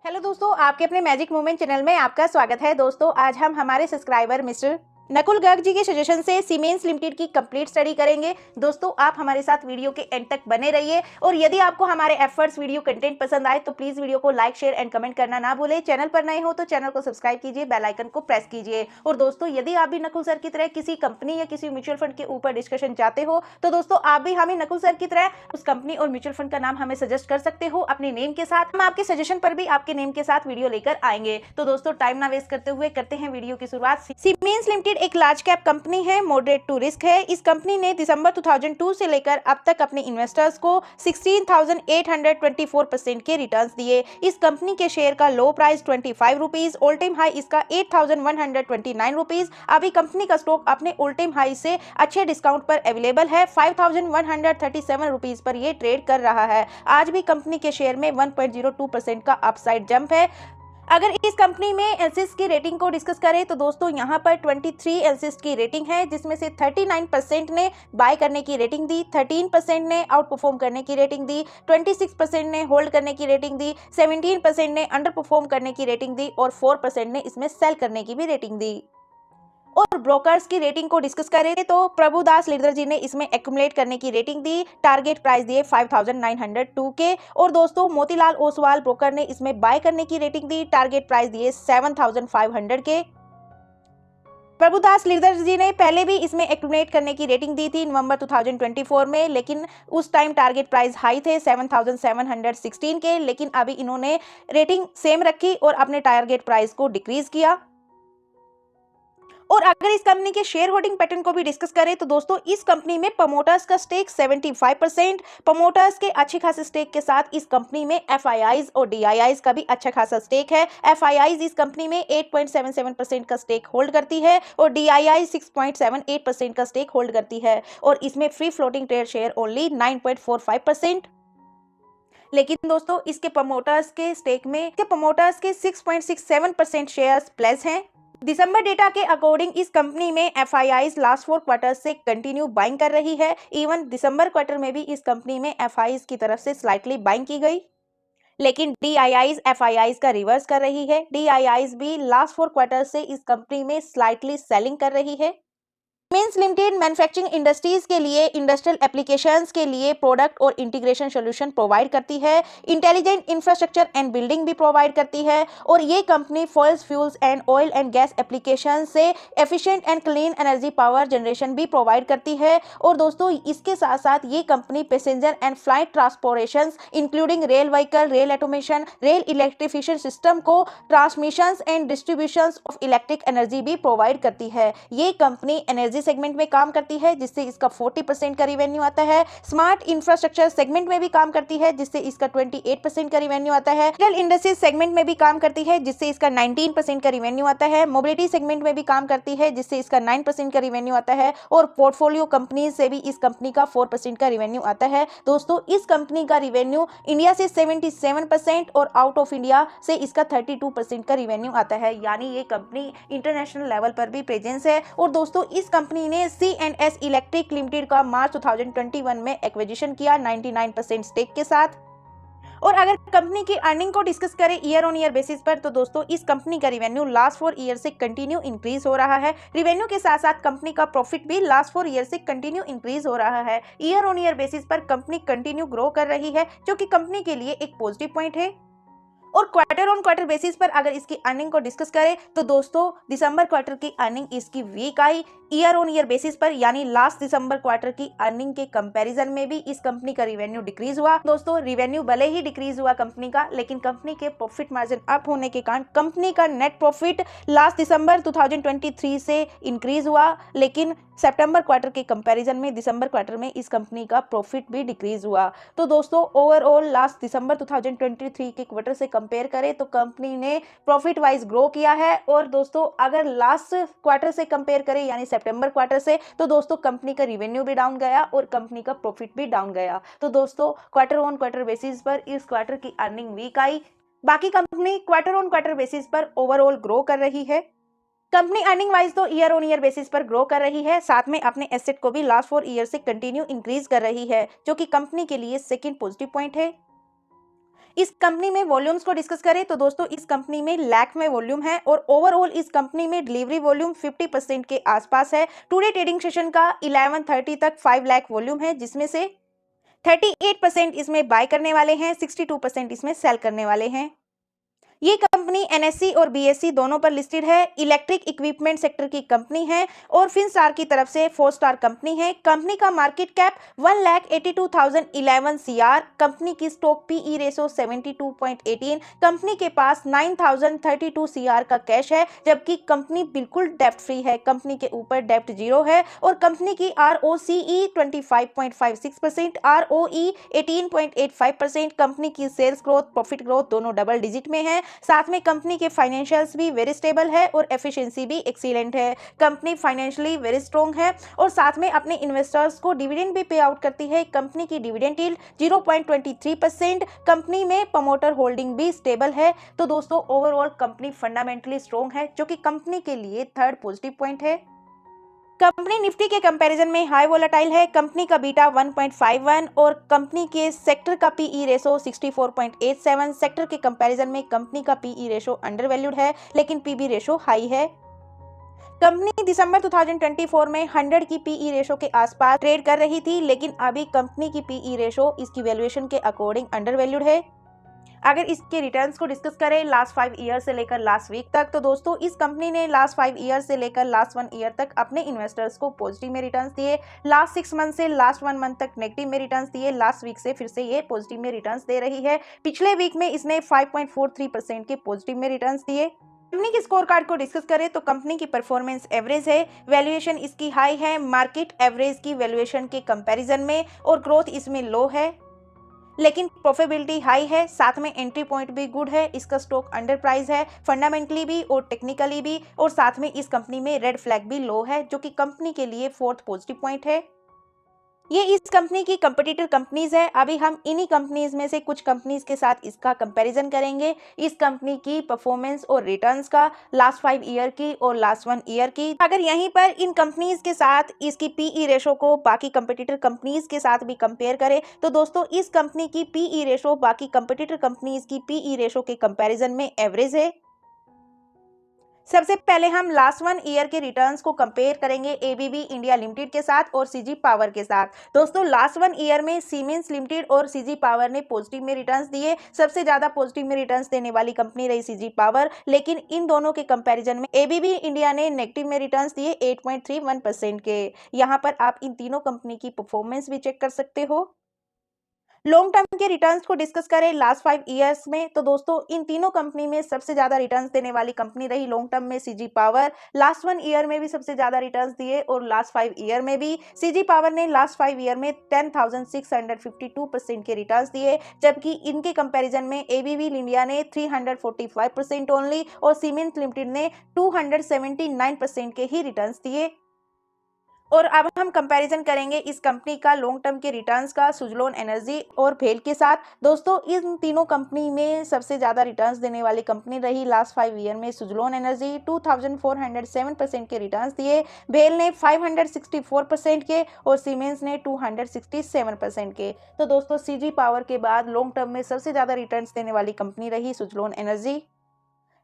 Hello दोस्तों, आपके अपने मैजिक मोमेंट चैनल में आपका स्वागत है। दोस्तों, आज हम हमारे सब्सक्राइबर मिस्टर नकुल गर्ग जी के सजेशन से सीमेंस लिमिटेड की कंप्लीट स्टडी करेंगे। दोस्तों, आप हमारे साथ वीडियो के एंड तक बने रहिए और यदि आपको हमारे एफर्ट्स वीडियो कंटेंट पसंद आए तो प्लीज वीडियो को लाइक शेयर एंड कमेंट करना ना भूलें। चैनल पर नए हो तो चैनल को सब्सक्राइब कीजिए, बेल आइकन को प्रेस कीजिए। और दोस्तों, यदि आप भी नकुल सर की तरह किसी कंपनी या किसी म्यूचुअल फंड के ऊपर डिस्कशन चाहते हो तो दोस्तों आप भी हमें नकुल सर की तरह उस कंपनी और म्यूचुअल फंड का नाम हमें सजेस्ट कर सकते हो अपने नेम के साथ। हम आपके सजेशन पर भी आपके नेम के साथ वीडियो लेकर आएंगे। तो दोस्तों, टाइम ना वेस्ट करते हुए करते हैं वीडियो की शुरुआत। सीमेंस लिमिटेड एक लार्ज कैप कंपनी है, मॉडरेट टू रिस्क है। इस कंपनी ने दिसंबर 2002 से लेकर अब तक अपने इन्वेस्टर्स को 16,824% के रिटर्न्स दिए। इस कंपनी के शेयर का लो price 25 rupees, all time high इसका 8,129 रुपीज। अभी कंपनी का स्टॉक अपने ऑल टाइम हाई से अच्छे डिस्काउंट पर अवेलेबल है। 5,137 रुपीज पर यह ट्रेड कर रहा है। आज भी कंपनी के शेयर में 1.02% का अपसाइड जंप है। अगर इस कंपनी में एलसिस की रेटिंग को डिस्कस करें तो दोस्तों यहाँ पर 23 एलसिस की रेटिंग है, जिसमें से 39% ने बाय करने की रेटिंग दी, 13% ने आउट परफॉर्म करने की रेटिंग दी, 26% ने होल्ड करने की रेटिंग दी, 17% ने अंडर परफॉर्म करने की रेटिंग दी और 4% ने इसमें सेल करने की भी रेटिंग दी। और ब्रोकर्स की रेटिंग को डिस्कस करें तो प्रभुदास लीडर जी ने इसमें एक्यूमुलेट करने की रेटिंग दी, टारगेट प्राइस दिए 5,902 के। और दोस्तों, मोतीलाल ओसवाल ब्रोकर ने इसमें बाय करने की रेटिंग दी, टारगेट प्राइस दिए 7,500 के। प्रभुदास लीडर जी ने पहले भी इसमें एक्यूमुलेट करने की रेटिंग दी थी नवंबर 2024 में, लेकिन उस टाइम टारगेट प्राइस हाई थे 7,716 के, लेकिन अभी इन्होंने रेटिंग सेम रखी और अपने टारगेट प्राइस को डिक्रीज किया। और अगर इस कंपनी के शेयर होल्डिंग पैटर्न को भी डिस्कस करें तो दोस्तों इस कंपनी में प्रमोटर्स का स्टेक 75%, प्रमोटर्स के अच्छे खासे स्टेक के साथ इस कंपनी में एफआईआईज और डीआईआईज का भी अच्छा खासा स्टेक है। एफआईआईज इस कंपनी में 8.77% का स्टेक होल्ड करती है और डीआईआई 6.78% का स्टेक होल्ड करती है और इसमें free floating trade share only 9.45%। लेकिन दोस्तों, इसके प्रमोटर्स के स्टेक में 6.67% शेयर्स प्लेस हैं। दिसंबर डेटा के अकॉर्डिंग इस कंपनी में एफआईआईज लास्ट 4 क्वार्टर से कंटिन्यू बाइंग कर रही है। इवन दिसंबर क्वार्टर में भी इस कंपनी में एफआईआईज की तरफ से स्लाइटली बाइंग की गई, लेकिन डीआईआईज एफआईआईज का रिवर्स कर रही है। डीआईआईज भी लास्ट 4 क्वार्टर से इस कंपनी में स्लाइटली सेलिंग कर रही है। सीमेंस लिमिटेड मैन्युफैक्चरिंग इंडस्ट्रीज के लिए इंडस्ट्रियल एप्लीकेशंस के लिए प्रोडक्ट और इंटीग्रेशन सॉल्यूशन प्रोवाइड करती है, इंटेलिजेंट इंफ्रास्ट्रक्चर एंड बिल्डिंग भी प्रोवाइड करती है और ये कंपनी फॉल्स fuels and oil and gas application से efficient and clean energy power generation भी प्रोवाइड करती है। और दोस्तों, इसके साथ साथ ये company passenger and flight transportation including rail vehicle, rail automation, rail electrification system को transmission and distribution of electric energy भी प्रोवाइड करती है। ये कंपनी एनर्जी सेगमेंट में काम करती है जिससे इसका 40% का रिवेन्यू आता है। स्मार्ट इंफ्रास्ट्रक्चर सेगमेंट में भी काम करती है जिससे इसका 28% का रिवेन्यू आता है। जनरल इंडस्ट्रीज सेगमेंट में भी काम करती है जिससे इसका 19% का रिवेन्यू आता है। मोबिलिटी सेगमेंट में भी काम करती है जिससे इसका 9% का रिवेन्यू आता है और पोर्टफोलियो कंपनी से भी इस कंपनी का 4% का रिवेन्यू आता है। दोस्तों, इस कंपनी का रिवेन्यू इंडिया से 77% और आउट ऑफ इंडिया से इसका 32% का रिवेन्यू आता है, यानी ये कंपनी इंटरनेशनल लेवल पर भी प्रेजेंस है। और दोस्तों, इस कंपनी ने C&S इलेक्ट्रिक लिमिटेड का मार्च 2021 में एक्विजिशन किया 99% स्टेक के साथ। और अगर कंपनी की अर्निंग को डिस्कस करें ईयर ऑन ईयर बेसिस पर तो दोस्तों इस कंपनी का रिवेन्यू लास्ट 4 ईयर से कंटिन्यू इंक्रीज हो रहा है। रिवेन्यू के साथ साथ कंपनी का प्रॉफिट भी लास्ट 4 ईयर से कंटिन्यू इंक्रीज हो रहा है। ईयर ऑन ईयर बेसिस पर कंपनी कंटिन्यू ग्रो कर रही है, जो कि कंपनी के लिए एक पॉजिटिव पॉइंट है। और क्वार्टर ऑन क्वार्टर बेसिस पर अगर इसकी अर्निंग को डिस्कस करें तो दोस्तों दिसंबर क्वार्टर की अर्निंग इसकी वीक आई। ईयर ऑन ईयर बेसिस पर यानी लास्ट दिसंबर क्वार्टर की अर्निंग के कंपैरिजन में भी इस कंपनी का रिवेन्यू डिक्रीज हुआ। दोस्तों, रिवेन्यू भले ही डिक्रीज हुआ कंपनी का, लेकिन कंपनी के प्रॉफिट मार्जिन अप होने के कारण कंपनी का नेट प्रॉफिट लास्ट दिसंबर 2023 से इंक्रीज हुआ, लेकिन सितंबर क्वार्टर के कंपैरिजन में दिसंबर क्वार्टर में इस कंपनी का प्रॉफिट भी डिक्रीज हुआ। तो दोस्तों, ओवरऑल लास्ट दिसंबर 2023 के क्वार्टर से कंपेयर करें तो कंपनी ने प्रॉफिट वाइज ग्रो किया है। और दोस्तों, अगर लास्ट क्वार्टर से कंपेयर करें यानी सितंबर क्वार्टर से तो दोस्तों कंपनी का रिवेन्यू भी डाउन गया और कंपनी का प्रॉफिट भी डाउन गया। तो दोस्तों, क्वार्टर ऑन क्वार्टर बेसिस पर इस क्वार्टर की अर्निंग वीक आई। बाकी company quarter on quarter basis पर ओवरऑल ग्रो कर रही है। कंपनी अर्निंग वाइज तो ईयर ऑन ईयर बेसिस पर ग्रो कर रही है, साथ में अपने एसेट को भी लास्ट 4 ईयर से कंटिन्यू इंक्रीज कर रही है, जो कि कंपनी के लिए सेकंड पॉजिटिव पॉइंट है। इस कंपनी में वॉल्यूम्स को डिस्कस करें तो दोस्तों इस कंपनी में लाख में वॉल्यूम है और ओवरऑल इस कंपनी में डिलीवरी वॉल्यूम 50% के आसपास है। टुडे ट्रेडिंग सेशन का 11:30 तक 5 लाख वॉल्यूम है, जिसमें से 38% इसमें बाय करने वाले हैं, 62% इसमें सेल करने वाले हैं। ये कंपनी एनएससी और बीएससी दोनों पर लिस्टेड है। इलेक्ट्रिक इक्विपमेंट सेक्टर की कंपनी है और फिनस्टार की तरफ से 4 स्टार कंपनी है। कंपनी का मार्केट कैप 1,82,011 CR। कंपनी की स्टॉक पीई रेशो 72.18। कंपनी के पास 9,032 CR का कैश है, जबकि कंपनी बिल्कुल डेप्ट फ्री है। कंपनी के ऊपर डेप्ट जीरो है और कंपनी की ROCE 25.56%, ROE 18.85%। कंपनी की सेल्स ग्रोथ, प्रॉफिट ग्रोथ दोनों डबल डिजिट में है। साथ में कंपनी के फाइनेंशियल्स भी वेरी स्टेबल है और एफिशिएंसी भी एक्सीलेंट है। कंपनी फाइनेंशियली वेरी स्ट्रॉन्ग है और साथ में अपने इन्वेस्टर्स को डिविडेंड भी पे आउट करती है। कंपनी की डिविडेंड यील्ड 0.23%। कंपनी में प्रमोटर होल्डिंग भी स्टेबल है। तो दोस्तों ओवरऑल कंपनी फंडामेंटली स्ट्रॉन्ग है, जो कि कंपनी के लिए थर्ड पॉजिटिव पॉइंट है। कंपनी निफ्टी के कंपैरिजन में हाई वोलेटाइल है। कंपनी का बीटा 1.51 और कंपनी के सेक्टर का पीई रेशो 64.87। सेक्टर के कंपैरिजन में कंपनी का पीई रेशो अंडर वैल्यूड है, लेकिन पीबी रेशो हाई है। कंपनी दिसंबर 2024 में 100 की पीई रेशो के आसपास ट्रेड कर रही थी, लेकिन अभी कंपनी की पीई रेशो इसकी वैल्यूएशन के अकॉर्डिंग अंडर वैल्यूड है। अगर इसके रिटर्न्स को डिस्कस करें लास्ट 5 ईयर से लेकर लास्ट वीक तक, तो दोस्तों इस कंपनी ने लास्ट 5 ईयर से लेकर लास्ट 1 ईयर तक अपने इन्वेस्टर्स को पॉजिटिव में रिटर्न्स दिए। लास्ट 6 मंथ से लास्ट 1 मंथ तक नेगेटिव में रिटर्न्स दिए। लास्ट वीक से फिर से ये पॉजिटिव में रिटर्न्स दे रही है। पिछले वीक में इसने 5.43% के पॉजिटिव में रिटर्न्स दिए। कंपनी के स्कोर कार्ड को डिस्कस करें तो कंपनी की परफॉर्मेंस एवरेज है, वैल्यूएशन इसकी हाई है मार्केट एवरेज की वैल्यूएशन के कंपैरिजन में, और ग्रोथ इसमें लो है, लेकिन प्रॉफिटेबिलिटी हाई है। साथ में एंट्री पॉइंट भी गुड है। इसका स्टॉक अंडर प्राइस है फंडामेंटली भी और टेक्निकली भी, और साथ में इस कंपनी में रेड फ्लैग भी लो है, जो कि कंपनी के लिए फोर्थ पॉजिटिव पॉइंट है। ये इस कंपनी की कंपटीटर कंपनीज है। अभी हम इन्हीं कंपनीज में से कुछ कंपनीज के साथ इसका कंपैरिजन करेंगे, इस कंपनी की परफॉर्मेंस और रिटर्न्स का, लास्ट 5 ईयर की और लास्ट 1 ईयर की। अगर यहीं पर इन कंपनीज के साथ इसकी पीई रेशो को बाकी कंपटीटर कंपनीज के साथ भी कंपेयर करें, तो दोस्तों इस कंपनी की पीई रेशो बाकी कंपटीटर कंपनीज की पीई रेशो के कंपैरिजन में एवरेज है। सबसे पहले हम लास्ट 1 ईयर के रिटर्न्स को कंपेयर करेंगे एबीबी इंडिया लिमिटेड के साथ और सीजी पावर के साथ। दोस्तों लास्ट 1 ईयर में सीमेंस लिमिटेड और सीजी पावर ने पॉजिटिव में रिटर्न्स दिए। सबसे ज्यादा पॉजिटिव में रिटर्न्स देने वाली कंपनी रही सीजी पावर, लेकिन इन दोनों के कंपैरिजन में एबीबी इंडिया ने नेगेटिव में रिटर्न्स दिए 8.31% के। यहाँ पर आप इन तीनों कंपनी की परफॉर्मेंस भी चेक कर सकते हो। लॉन्ग टर्म के रिटर्न्स को डिस्कस करें लास्ट 5 ईयर्स में, तो दोस्तों इन तीनों कंपनी में सबसे ज्यादा रिटर्न्स देने वाली कंपनी रही लॉन्ग टर्म में सीजी पावर। लास्ट 1 ईयर में भी सबसे ज्यादा रिटर्न्स दिए और लास्ट 5 ईयर में भी सीजी पावर ने लास्ट 5 ईयर में 10,652% के रिटर्न्स दिए, जबकि इनके कंपैरिजन में एबीबी इंडिया ने 345% ओनली और सीमेंस लिमिटेड ने 279% के ही रिटर्न्स दिए। और अब हम कंपैरिजन करेंगे इस कंपनी का लॉन्ग टर्म के रिटर्न्स का सुजलोन एनर्जी और भेल के साथ। दोस्तों इन तीनों कंपनी में सबसे ज़्यादा रिटर्न्स देने वाली कंपनी रही लास्ट 5 ईयर में सुजलोन एनर्जी 2407% के रिटर्न्स दिए। भेल ने 564% के और सीमेंस ने 267% के। तो दोस्तों सीजी पावर के बाद लॉन्ग टर्म में सबसे ज़्यादा रिटर्न्स देने वाली कंपनी रही सुजलोन एनर्जी।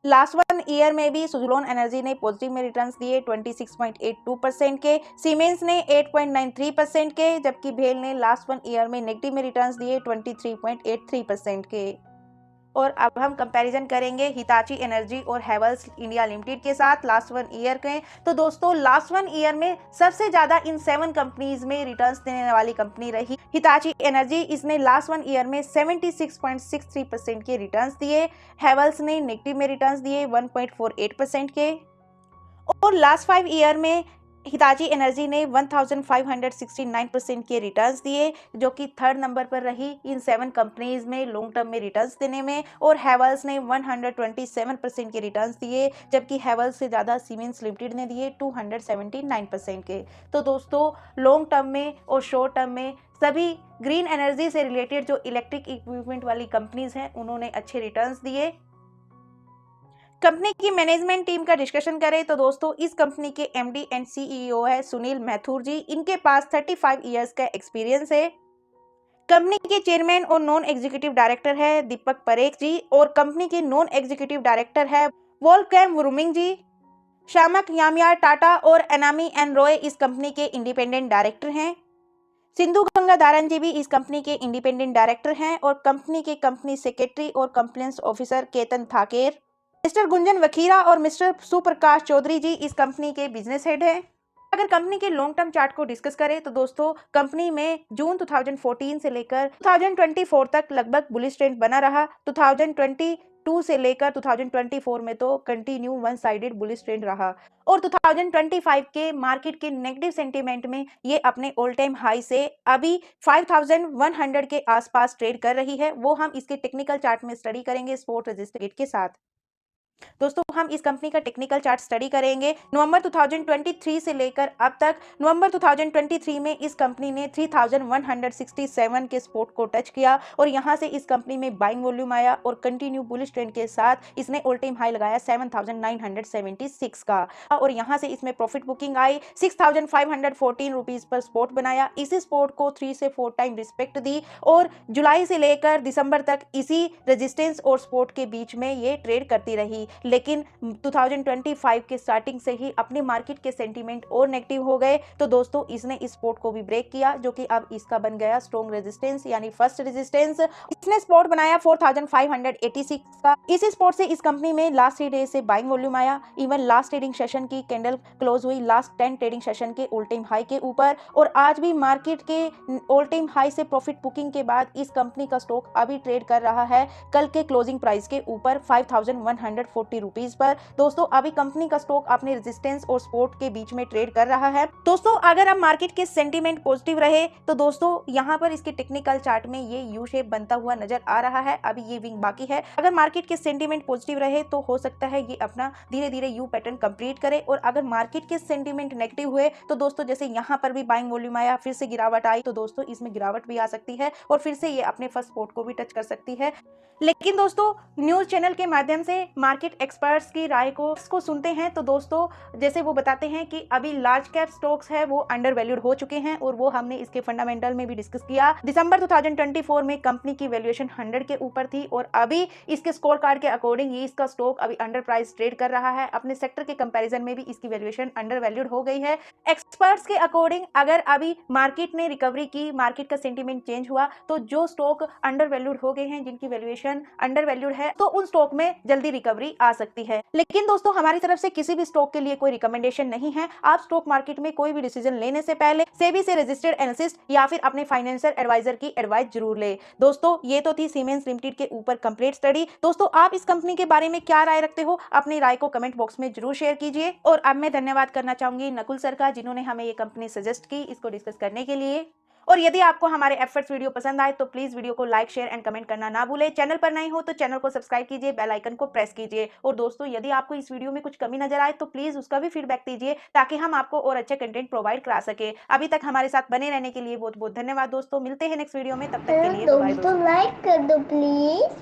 लास्ट 1 ईयर में भी सुजलोन एनर्जी ने पॉजिटिव में रिटर्न्स दिए 26.82% के, सीमेंस ने 8.93% के, जबकि भेल ने लास्ट 1 ईयर में नेगेटिव में रिटर्न्स दिए 23.83% के। और अब हम कंपैरिजन करेंगे हिताची एनर्जी और हैवेल्स इंडिया लिमिटेड के साथ लास्ट 1 ईयर के। तो दोस्तों लास्ट 1 ईयर में सबसे ज्यादा इन 7 कंपनीज में रिटर्न्स देने वाली कंपनी रही हिताची एनर्जी। इसने लास्ट 1 ईयर में 76.63% के रिटर्न्स दिए। हैवेल्स ने नेगेटिव में रिटर्न्स दिए 1.48% के। और लास्ट 5 ईयर में हिताची एनर्जी ने 1569% के रिटर्न्स दिए, जो कि थर्ड नंबर पर रही इन 7 कंपनीज में लॉन्ग टर्म में रिटर्न्स देने में। और हैवेल्स ने 127% के रिटर्न्स दिए, जबकि हैवेल्स से ज़्यादा सीमेंस लिमिटेड ने दिए 279% के। तो दोस्तों लॉन्ग टर्म में और शॉर्ट टर्म में सभी ग्रीन एनर्जी से रिलेटेड जो इलेक्ट्रिक इक्विपमेंट वाली कंपनीज हैं उन्होंने अच्छे रिटर्न्स दिए। कंपनी की मैनेजमेंट टीम का डिस्कशन करें तो दोस्तों इस कंपनी के एमडी एंड सीईओ है सुनील मैथुर जी। इनके पास 35 इयर्स का एक्सपीरियंस है। कंपनी के चेयरमैन और नॉन एग्जीक्यूटिव डायरेक्टर है दीपक परेख जी और कंपनी के नॉन एग्जीक्यूटिव डायरेक्टर है वोल्फ्गैंग वुर्मिंग जी। शामक यामयार टाटा और एनामी एन रॉय इस कंपनी के इंडिपेंडेंट डायरेक्टर हैं। सिंधु गंगाधारन जी भी इस कंपनी के इंडिपेंडेंट डायरेक्टर हैं और कंपनी के कंपनी सेक्रेटरी और compliance officer Ketan Thaker. Mister Gunjan Vakhira और मिस्टर सुप्रकाश चौधरी जी इस कंपनी के बिजनेस हेड हैं। अगर कंपनी के लॉन्ग टर्म चार्ट को डिस्कस करें तो दोस्तों कंपनी में जून 2014 से लेकर 2024 तक लगभग बुलिश ट्रेंड बना रहा। 2022 से लेकर 2024 में तो continue one sided bullish trend रहा और 2025 के मार्केट के नेगेटिव सेंटीमेंट में ये अपने ऑल टाइम हाई से अभी 5100 के आसपास ट्रेड कर रही है। वो हम इसके टेक्निकल चार्ट में स्टडी करेंगे स्पॉट रजिस्टर के साथ। दोस्तों हम इस कंपनी का टेक्निकल चार्ट स्टडी करेंगे नवंबर 2023 से लेकर अब तक। नवंबर 2023 में इस कंपनी ने 3167 के सपोर्ट को टच किया और यहां से इस कंपनी में बाइंग वॉल्यूम आया और कंटिन्यू बुलिश ट्रेंड के साथ इसने ऑल टाइम हाई लगाया 7976 का और यहां से इसमें प्रॉफिट बुकिंग आई 6514 रुपीज पर स्पॉट बनाया। इसी स्पॉट को 3 से 4 टाइम रिस्पेक्ट दी और जुलाई से लेकर दिसंबर तक इसी रेजिस्टेंस और सपोर्ट के बीच में ये ट्रेड करती रही। लेकिन 2025 के स्टार्टिंग से ही अपने मार्केट के सेंटीमेंट और नेगेटिव हो गए तो दोस्तों इसने इस सपोर्ट को भी ब्रेक किया जो कि अब इसका बन गया स्ट्रॉन्ग रेजिस्टेंस यानी फर्स्ट रेजिस्टेंस। इसने सपोर्ट बनाया 4586 का। इसी सपोर्ट से इस कंपनी में लास्ट 3 डेज से बाइंग वॉल्यूम आया। इवन लास्ट ट्रेडिंग सेशन की कैंडल क्लोज हुई लास्ट 10 ट्रेडिंग सेशन के ऑल टाइम हाई के ऊपर और आज भी मार्केट के ऑल टाइम हाई से प्रॉफिट बुकिंग के बाद इस कंपनी का स्टॉक अभी ट्रेड कर रहा है कल के क्लोजिंग प्राइस के ऊपर 5140 रुपीज पर। दोस्तों अभी कंपनी का स्टॉक अपने रेजिस्टेंस और सपोर्ट के बीच में ट्रेड कर रहा है। दोस्तों अगर अब मार्केट के सेंटीमेंट पॉजिटिव रहे तो दोस्तों यहाँ पर इसके टेक्निकल चार्ट में ये यू शेप बनता हुआ नजर आ रहा है। अभी ये विंग बाकी है। अगर मार्केट के सेंटीमेंट पॉजिटिव रहे तो हो सकता है ये अपना धीरे धीरे यू पैटर्न कंप्लीट करे और अगर मार्केट के सेंटीमेंट नेगेटिव हुए तो दोस्तों जैसे यहाँ पर भी बाइंग वॉल्यूम आया फिर से गिरावट आई तो दोस्तों इसमें गिरावट भी आ सकती है और फिर से ये अपने फर्स्ट सपोर्ट को भी टच कर सकती है। लेकिन दोस्तों न्यूज चैनल के माध्यम से मार्केट एक्सपर्ट्स की राय को सुनते हैं तो दोस्तों जैसे वो बताते हैं कि अभी लार्ज कैप स्टॉक्स है वो अंडर वैल्यूड हो चुके हैं और वो हमने इसके फंडामेंटल में भी डिस्कस किया। दिसंबर 2024 में कंपनी की वैल्यूएशन 100 के ऊपर थी और अभी इसके स्कोर कार्ड के अकॉर्डिंग ये इसका स्टॉक अभी अंडर प्राइस ट्रेड कर रहा है। अपने सेक्टर के कंपैरिजन में भी इसकी वैल्यूएशन अंडर वैल्यूड हो गई है। एक्सपर्ट्स के अकॉर्डिंग अगर अभी मार्केट ने रिकवरी की मार्केट का सेंटीमेंट चेंज हुआ तो जो स्टॉक अंडर वैल्यूड हो गए हैं जिनकी वैल्यूएशन अंडर वैल्यूड है तो उन स्टॉक में जल्दी रिकवरी आ सकती है। लेकिन दोस्तों हमारी तरफ से किसी भी स्टॉक के लिए कोई रिकमेंडेशन नहीं है। आप स्टॉक मार्केट में कोई भी डिसीजन लेने से पहले सेबी से रजिस्टर्ड एनालिस्ट या फिर अपने फाइनेंशियल एडवाइजर की एडवाइस जरूर ले। दोस्तों ये तो थी सीमेंस लिमिटेड के ऊपर कंप्लीट स्टडी। दोस्तों आप इस कंपनी के बारे में क्या राय रखते हो अपनी राय को कमेंट बॉक्स में जरूर शेयर कीजिए। और अब मैं धन्यवाद करना चाहूंगी नकुल सर का जिन्होंने हमें ये कंपनी सजेस्ट की इसको डिस्कस करने के लिए। और यदि आपको हमारे एफर्ट्स वीडियो पसंद आए तो प्लीज वीडियो को लाइक शेयर एंड कमेंट करना ना भूले। चैनल पर नए हो तो चैनल को सब्सक्राइब कीजिए बेल आइकन को प्रेस कीजिए। और दोस्तों यदि आपको इस वीडियो में कुछ कमी नजर आए तो प्लीज उसका भी फीडबैक दीजिए ताकि हम आपको और अच्छे कंटेंट प्रोवाइड करा सके। अभी तक हमारे साथ बने रहने के लिए बहुत बहुत धन्यवाद दोस्तों। मिलते हैं नेक्स्ट वीडियो में, तब तक के लिए बाय। दोस्तों लाइक कर दो प्लीज।